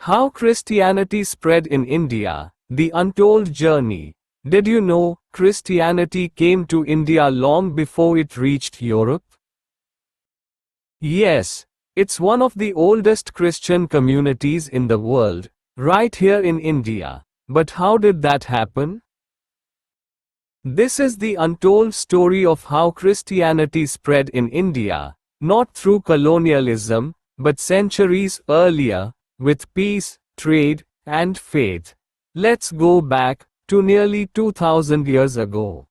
How Christianity spread in India, the untold journey. Did you know Christianity came to India long before it reached Europe? Yes, it's one of the oldest Christian communities in the world, right here in India. But how did that happen? This is the untold story of how Christianity spread in India, not through colonialism, but centuries earlier, with peace, trade, and faith. Let's go back to nearly 2000 years ago.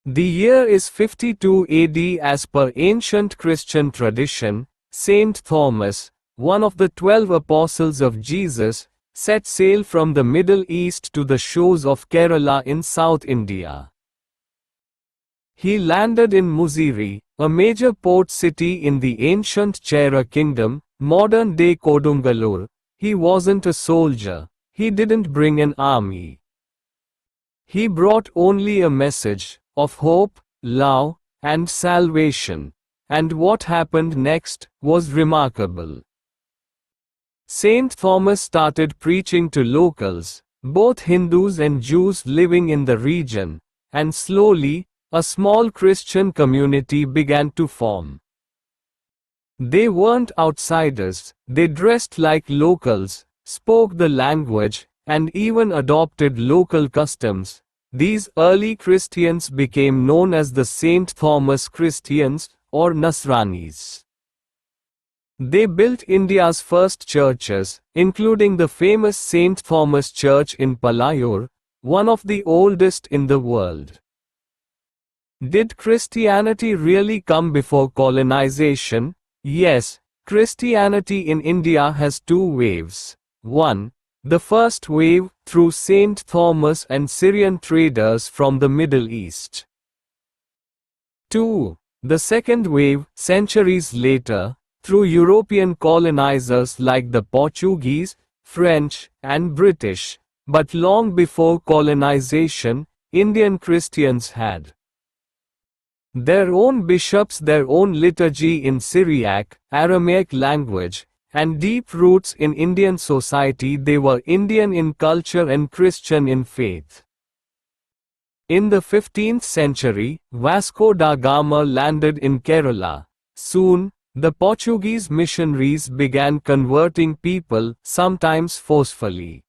The year is 52 AD as per ancient Christian tradition. Saint Thomas, one of the 12 apostles of Jesus, set sail from the Middle East to the shores of Kerala in South India. He landed in Mussoorie, a major port city in the ancient Chera kingdom, modern-day Kodungalur. He wasn't a soldier. He didn't bring an army. He brought only a message of hope, love, and salvation. And what happened next was remarkable. Saint Thomas started preaching to locals, both Hindus and Jews living in the region, and slowly, a small Christian community began to form. They weren't outsiders, they dressed like locals, spoke the language, and even adopted local customs. These early Christians became known as the St. Thomas Christians, or Nasranis. They built India's first churches, including the famous St. Thomas Church in Palayur, one of the oldest in the world. Did Christianity really come before colonization? Yes, Christianity in India has two waves. 1. The first wave, through Saint Thomas and Syrian traders from the Middle East. 2. The second wave, centuries later, through European colonizers like the Portuguese, French, and British. But long before colonization, Indian Christians had their own bishops, their own liturgy in Syriac, Aramaic language, and deep roots in Indian society. They were Indian in culture and Christian in faith. In the 15th century, Vasco da Gama landed in Kerala. Soon, the Portuguese missionaries began converting people, sometimes forcefully.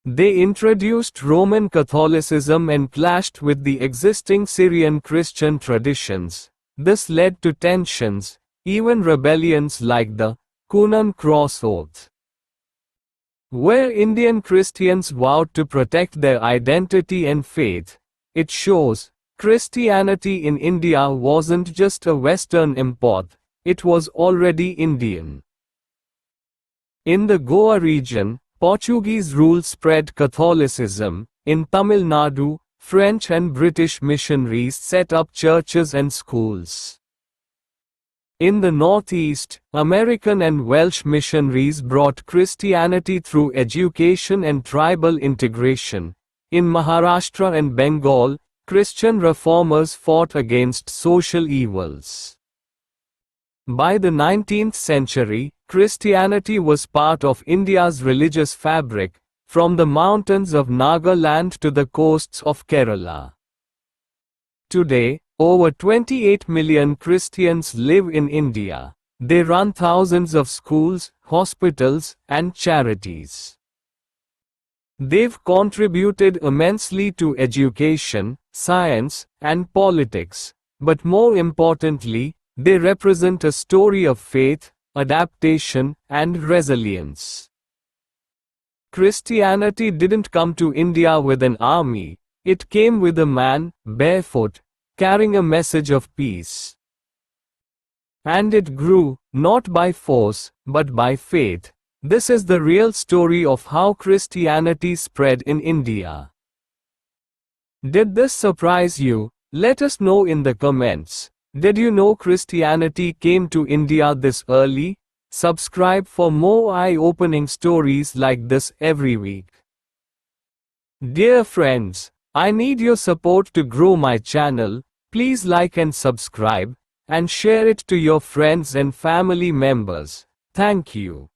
They introduced Roman Catholicism and clashed with the existing Syrian Christian traditions. This led to tensions, even rebellions like the Coonan Cross Oath, where Indian Christians vowed to protect their identity and faith. It shows, Christianity in India wasn't just a Western import, it was already Indian. In the Goa region, Portuguese rule spread Catholicism. In Tamil Nadu, French and British missionaries set up churches and schools. In the Northeast, American and Welsh missionaries brought Christianity through education and tribal integration. In Maharashtra and Bengal, Christian reformers fought against social evils. By the 19th century, Christianity was part of India's religious fabric, from the mountains of Nagaland to the coasts of Kerala. Today, over 28 million Christians live in India. They run thousands of schools, hospitals, and charities. They've contributed immensely to education, science, and politics. But more importantly, they represent a story of faith, adaptation, and resilience. Christianity didn't come to India with an army. It came with a man, barefoot, carrying a message of peace. And it grew, not by force, but by faith. This is the real story of how Christianity spread in India. Did this surprise you? Let us know in the comments. Did you know Christianity came to India this early? Subscribe for more eye-opening stories like this every week. Dear friends, I need your support to grow my channel. Please like and subscribe, and share it to your friends and family members. Thank you.